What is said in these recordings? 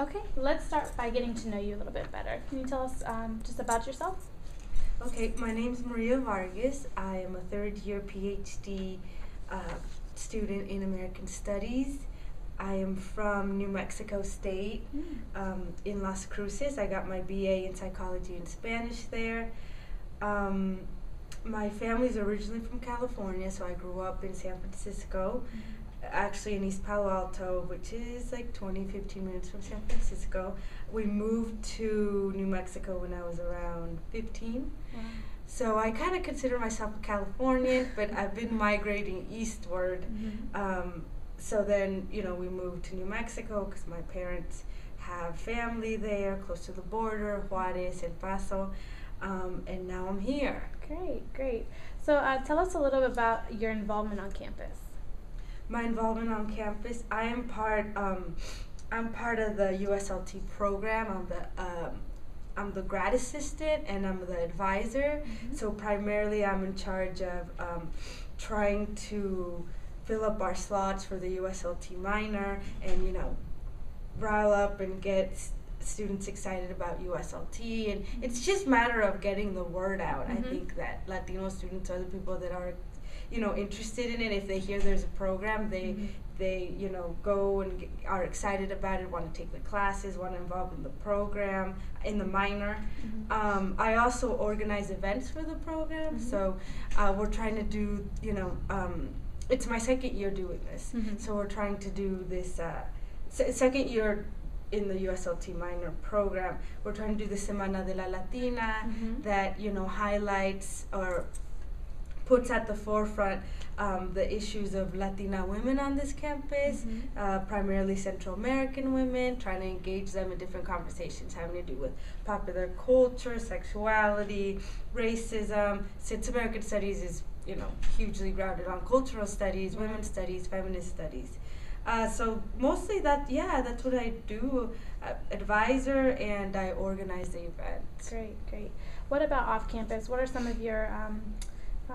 Okay, let's start by getting to know you a little bit better. Can you tell us just about yourself? Okay, my name is Maria Vargas. I am a third-year Ph.D. uh, student in American Studies. I am from New Mexico State in Las Cruces. I got my BA in Psychology and Spanish there. My family's originally from California, so I grew up in San Francisco, actually in East Palo Alto, which is like 15 minutes from San Francisco. We moved to New Mexico when I was around 15. Wow. So I kind of consider myself a Californian, but I've been migrating eastward. So then, we moved to New Mexico because my parents have family there, close to the border, Juarez, El Paso, and now I'm here. Great, great. So tell us a little bit about your involvement on campus. My involvement on campus, I'm part of the USLT program. I'm the grad assistant and I'm the advisor. So primarily I'm in charge of trying to fill up our slots for the USLT minor and, rile up and get students excited about USLT. And it's just a matter of getting the word out. I think that Latino students are the people that are interested in it. If they hear there's a program, they go and are excited about it, want to take the classes, want to involve in the program, in the minor. I also organize events for the program, so we're trying to do, it's my second year doing this, so we're trying to do this second year in the USLT minor program. We're trying to do the Semana de la Latina that, highlights or puts at the forefront the issues of Latina women on this campus, primarily Central American women, trying to engage them in different conversations having to do with popular culture, sexuality, racism. Since American Studies is, hugely grounded on cultural studies, women's studies, feminist studies. So mostly that's what I do, advisor, and I organize the events. Great, great. What about off campus? What are some of your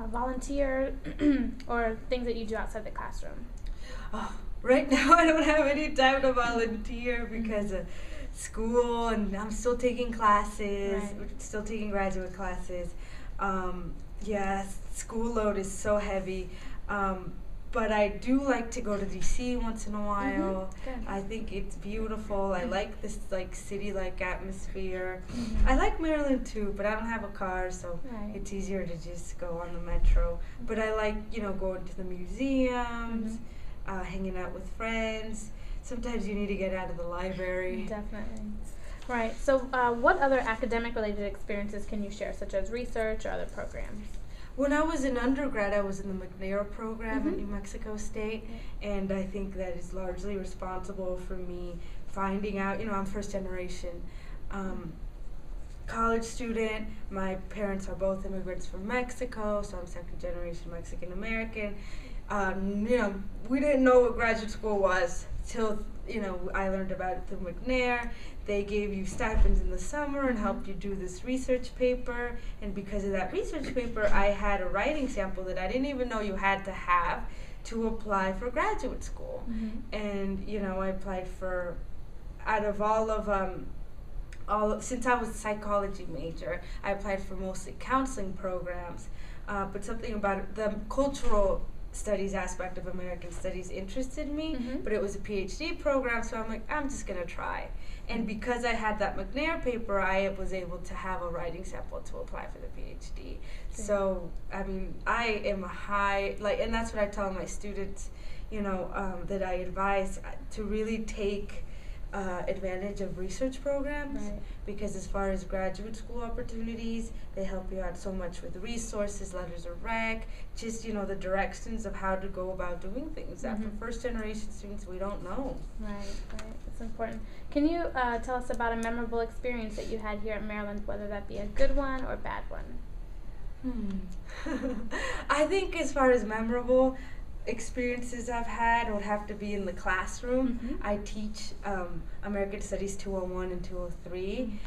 volunteer or things that you do outside the classroom? Right now I don't have any time to volunteer because of school, and I'm still taking classes, still taking graduate classes. School load is so heavy. But I do like to go to DC once in a while. I think it's beautiful. I like this city-like atmosphere. I like Maryland too, but I don't have a car, so it's easier to just go on the metro. But I like, going to the museums, hanging out with friends. Sometimes you need to get out of the library. Definitely. Right. So what other academic-related experiences can you share, such as research or other programs? When I was an undergrad, I was in the McNair program at New Mexico State, and I think that is largely responsible for me finding out, I'm first generation college student. My parents are both immigrants from Mexico, so I'm second generation Mexican American. We didn't know what graduate school was till, I learned about it through McNair. They gave you stipends in the summer and helped you do this research paper. And because of that research paper, I had a writing sample that I didn't even know you had to have to apply for graduate school. And, I applied for, out of since I was a psychology major, I applied for mostly counseling programs. But something about the cultural studies aspect of American Studies interested me, but it was a PhD program, so I'm like, I'm just gonna try. And because I had that McNair paper, I was able to have a writing sample to apply for the PhD. So, I am and that's what I tell my students, that I advise to really take advantage of research programs, because as far as graduate school opportunities, they help you out so much with resources, letters of rec, just the directions of how to go about doing things. After first generation students, we don't know. Right, it's important. Can you tell us about a memorable experience that you had here at Maryland, whether that be a good one or a bad one? I think as far as memorable experiences I've had would have to be in the classroom. I teach American Studies 201 and 203.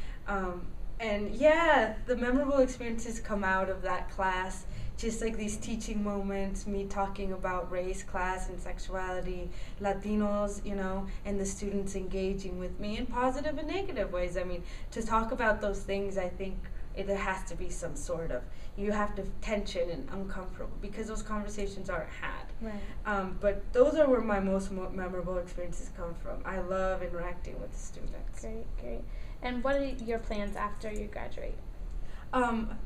And yeah, the memorable experiences come out of that class. Just like these teaching moments, me talking about race, class, and sexuality, Latinos, and the students engaging with me in positive and negative ways. I mean, to talk about those things, I think there has to be some sort of, you have to tension and uncomfortable because those conversations aren't had. Right. But those are where my most memorable experiences come from. I love interacting with the students. Great, great. And what are your plans after you graduate? That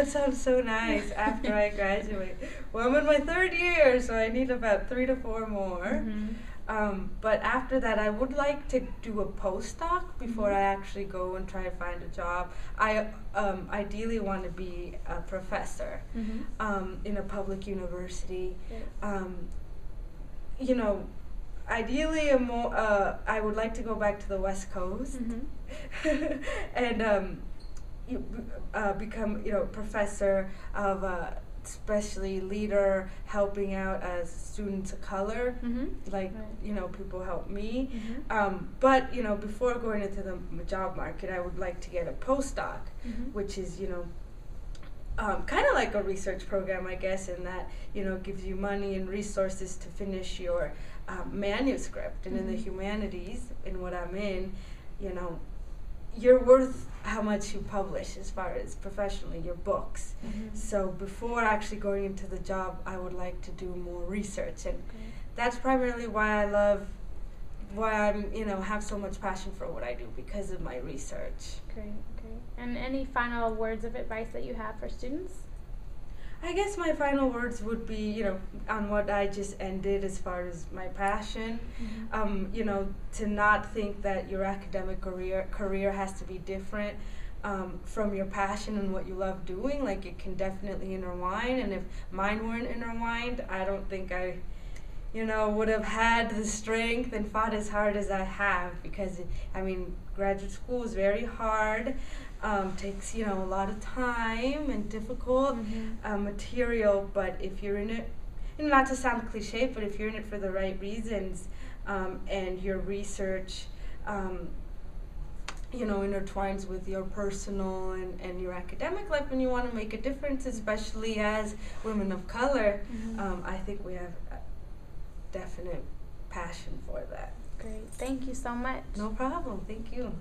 sounds so nice after I graduate. Well, I'm in my third year, so I need about 3 to 4 more. Mm-hmm. But after that, I would like to do a postdoc before I actually go and try to find a job. I ideally want to be a professor in a public university. Great. Ideally, I would like to go back to the West Coast and become, professor of, especially leader, helping out as students of color, like Right. People help me. But before going into the job market, I would like to get a postdoc, which is kind of like a research program, I guess, in that gives you money and resources to finish your manuscript. And in the humanities, in what I'm in, you're worth how much you publish as far as professionally, your books. So before actually going into the job, I would like to do more research, and that's primarily why I'm have so much passion for what I do, because of my research. Great. And any final words of advice that you have for students? I guess my final words would be, on what I just ended as far as my passion, to not think that your academic career has to be different from your passion and what you love doing. Like, it can definitely intertwine, and if mine weren't intertwined, I don't think I would have had the strength and fought as hard as I have, because, graduate school is very hard, takes, a lot of time and difficult material, but if you're in it, not to sound cliche, but if you're in it for the right reasons, and your research, intertwines with your personal and your academic life, and you want to make a difference, especially as women of color, I think we have definite passion for that. Great. Thank you so much. No problem. Thank you.